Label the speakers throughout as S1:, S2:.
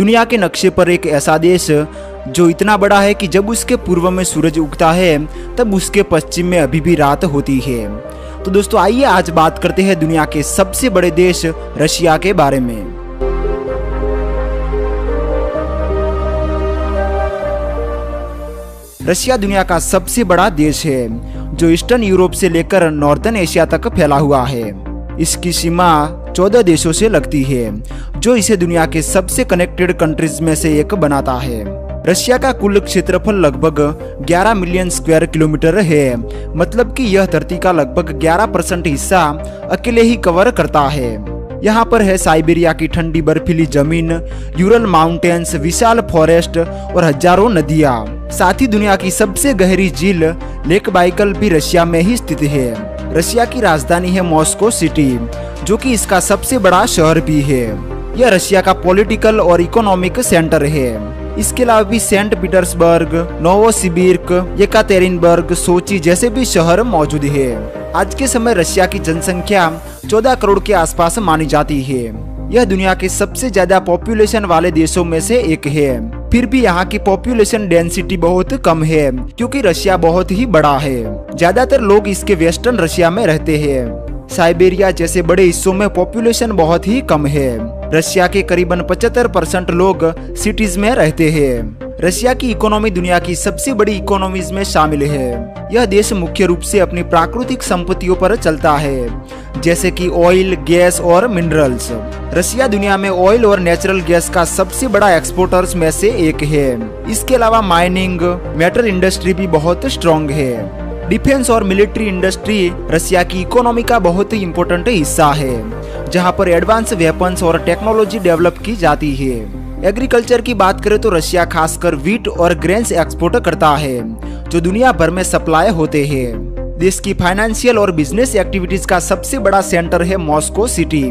S1: दुनिया के नक्शे पर एक ऐसा देश जो इतना बड़ा है कि जब उसके पूर्व में सूरज उगता है तब उसके पश्चिम में अभी भी रात होती है। तो दोस्तों आइए आज बात करते हैं दुनिया के सबसे बड़े देश रशिया के बारे में। रशिया दुनिया का सबसे बड़ा देश है जो ईस्टर्न यूरोप से लेकर नॉर्दर्न एशिया तक फैला हुआ है। इसकी सीमा 14 देशों से लगती है जो इसे दुनिया के सबसे कनेक्टेड कंट्रीज में से एक बनाता है। रशिया का कुल क्षेत्रफल लगभग 11 मिलियन स्क्वायर किलोमीटर है, मतलब कि यह धरती का लगभग 11% हिस्सा अकेले ही कवर करता है। यहाँ पर है साइबेरिया की ठंडी बर्फीली जमीन, यूरल माउंटेन्स, विशाल फॉरेस्ट और हजारों नदियाँ। साथ ही दुनिया की सबसे गहरी झील लेक बाइकल भी रशिया में ही स्थित है। रशिया की राजधानी है मॉस्को सिटी, जो कि इसका सबसे बड़ा शहर भी है। यह रशिया का पॉलिटिकल और इकोनॉमिक सेंटर है। इसके अलावा भी सेंट पीटर्सबर्ग, नोवोसिबिर्स्क, येकातेरिनबर्ग, सोची जैसे भी शहर मौजूद है। आज के समय रशिया की जनसंख्या 14 करोड़ के आसपास मानी जाती है। यह दुनिया के सबसे ज्यादा पॉपुलेशन वाले देशों में से एक है। फिर भी यहाँ की पॉपुलेशन डेंसिटी बहुत कम है क्योंकि रशिया बहुत ही बड़ा है। ज्यादातर लोग इसके वेस्टर्न रशिया में रहते हैं। साइबेरिया जैसे बड़े हिस्सों में पॉपुलेशन बहुत ही कम है। रशिया के करीबन 75% लोग सिटीज में रहते हैं। रशिया की इकोनॉमी दुनिया की सबसे बड़ी इकोनॉमीज में शामिल है। यह देश मुख्य रूप से अपनी प्राकृतिक संपत्तियों पर चलता है, जैसे कि ऑयल, गैस और मिनरल्स। रशिया दुनिया में ऑयल और नेचुरल गैस का सबसे बड़ा एक्सपोर्टर्स में से एक है। इसके अलावा माइनिंग, मेटल इंडस्ट्री भी बहुत स्ट्रॉन्ग है। डिफेंस और मिलिट्री इंडस्ट्री रशिया की इकोनॉमी का बहुत ही इम्पोर्टेंट हिस्सा है, जहां पर एडवांस वेपन्स और टेक्नोलॉजी डेवलप की जाती है। एग्रीकल्चर की बात करें तो रशिया खासकर व्हीट और ग्रेन्स एक्सपोर्ट करता है, जो दुनिया भर में सप्लाई होते हैं। देश की फाइनेंशियल और बिजनेस एक्टिविटीज का सबसे बड़ा सेंटर है मॉस्को सिटी,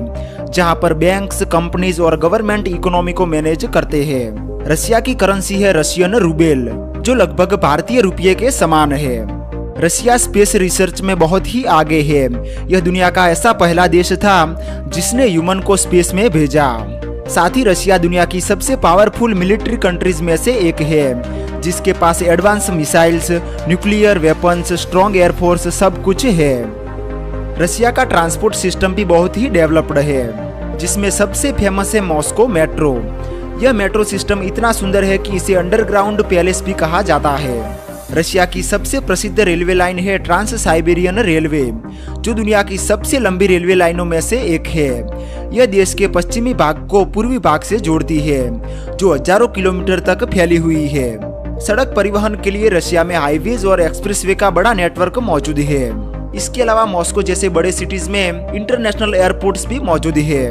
S1: जहां पर बैंक्स, कंपनीज और गवर्नमेंट इकोनॉमी को मैनेज करते हैं। रशिया की करेंसी है रशियन रूबेल, जो लगभग भारतीय रुपये के समान है। रशिया स्पेस रिसर्च में बहुत ही आगे है। यह दुनिया का ऐसा पहला देश था जिसने ह्यूमन को स्पेस में भेजा। साथ ही रशिया दुनिया की सबसे पावरफुल मिलिट्री कंट्रीज में से एक है, जिसके पास advance missiles, nuclear weapons, strong air force सब कुछ है। रशिया का ट्रांसपोर्ट सिस्टम भी बहुत ही डेवलप्ड है, जिसमें सबसे फेमस है मॉस्को मेट्रो। यह मेट्रो सिस्टम इतना सुंदर है कि इसे अंडरग्राउंड पैलेस भी कहा जाता है। रशिया की सबसे प्रसिद्ध रेलवे लाइन है ट्रांस साइबेरियन रेलवे, जो दुनिया की सबसे लंबी रेलवे लाइनों में से एक है। यह देश के पश्चिमी भाग को पूर्वी भाग से जोड़ती है, जो हजारों किलोमीटर तक फैली हुई है। सड़क परिवहन के लिए रशिया में हाईवेज और एक्सप्रेसवे का बड़ा नेटवर्क मौजूद है। इसके अलावा मॉस्को जैसे बड़े सिटीज में इंटरनेशनल एयरपोर्ट्स भी मौजूद है।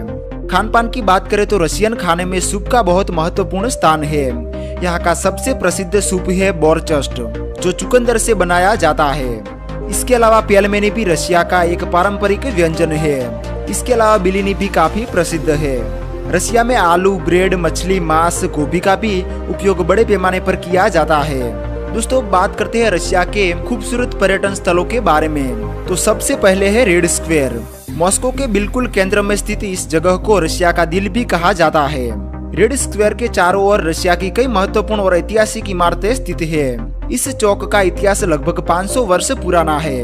S1: खान पान की बात करें तो रशियन खाने में सूप का बहुत महत्वपूर्ण स्थान है। यहाँ का सबसे प्रसिद्ध सूप है बोर्चस्ट, जो चुकंदर से बनाया जाता है। इसके अलावा पेलमेनी भी रशिया का एक पारंपरिक व्यंजन है। इसके अलावा बिलिनी भी काफी प्रसिद्ध है। रशिया में आलू, ब्रेड, मछली, मांस, गोभी का भी उपयोग बड़े पैमाने पर किया जाता है। दोस्तों बात करते हैं रशिया के खूबसूरत पर्यटन स्थलों के बारे में। तो सबसे पहले है रेड स्क्वायर। मॉस्को के बिल्कुल केंद्र में स्थित इस जगह को रशिया का दिल भी कहा जाता है। रेड स्क्वायर के चारों ओर रशिया की कई महत्वपूर्ण और ऐतिहासिक इमारतें स्थित है। इस चौक का इतिहास लगभग 500 वर्ष पुराना है।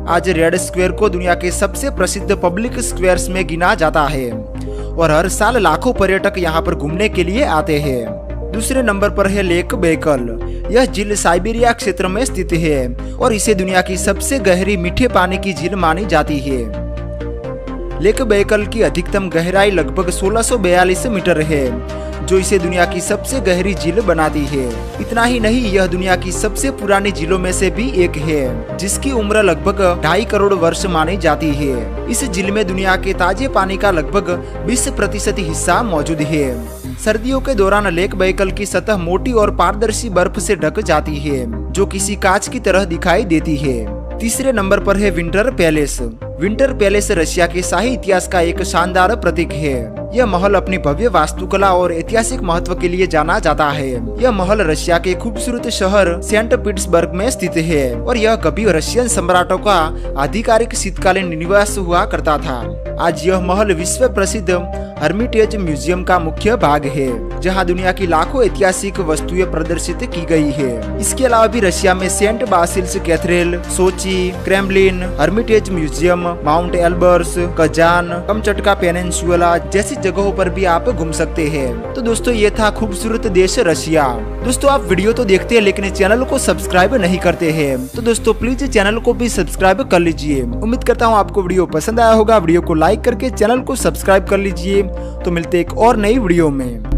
S1: आज रेड स्क्वायर को दुनिया के सबसे प्रसिद्ध पब्लिक स्क्वायर्स में गिना जाता है और हर साल लाखों पर्यटक यहाँ पर घूमने के लिए आते हैं। दूसरे नंबर पर है लेक बैकल। यह झील साइबेरिया क्षेत्र में स्थित है और इसे दुनिया की सबसे गहरी मीठे पानी की झील मानी जाती है। लेक बैकल की अधिकतम गहराई लगभग 1642 मीटर है, जो इसे दुनिया की सबसे गहरी झील बनाती है। इतना ही नहीं, यह दुनिया की सबसे पुरानी झीलों में से भी एक है, जिसकी उम्र लगभग 2.5 करोड़ वर्ष मानी जाती है। इस झील में दुनिया के ताजे पानी का लगभग 20% हिस्सा मौजूद है। सर्दियों के दौरान लेक बैकल की सतह मोटी और पारदर्शी बर्फ से ढक जाती है, जो किसी कांच की तरह दिखाई देती है। तीसरे नंबर पर है winter palace. Winter palace Russia के शाही इतिहास का एक शानदार प्रतीक है। यह महल अपनी भव्य वास्तुकला और ऐतिहासिक महत्व के लिए जाना जाता है। यह महल रशिया के खूबसूरत शहर सेंट पीटर्सबर्ग में स्थित है और यह कभी रशियन सम्राटों का आधिकारिक शीतकालीन निवास हुआ करता था। आज यह महल विश्व प्रसिद्ध हर्मिटेज म्यूजियम का मुख्य भाग है, जहां दुनिया की लाखों ऐतिहासिक वस्तुएं प्रदर्शित की गई है। इसके अलावा भी रशिया में Saint Basil's Cathedral, Sochi, Kremlin, Hermitage Museum, Mount Elbrus, Kazan, Kamchatka Peninsula जैसी जगहों पर भी आप घूम सकते हैं। तो दोस्तों ये था खूबसूरत देश रशिया। दोस्तों आप वीडियो तो देखते हैं लेकिन चैनल को सब्सक्राइब नहीं करते हैं, तो दोस्तों प्लीज चैनल को भी सब्सक्राइब कर लीजिए। उम्मीद करता हूँ आपको वीडियो पसंद आया होगा। वीडियो को लाइक करके चैनल को सब्सक्राइब कर लीजिए। तो मिलते एक और नई वीडियो में।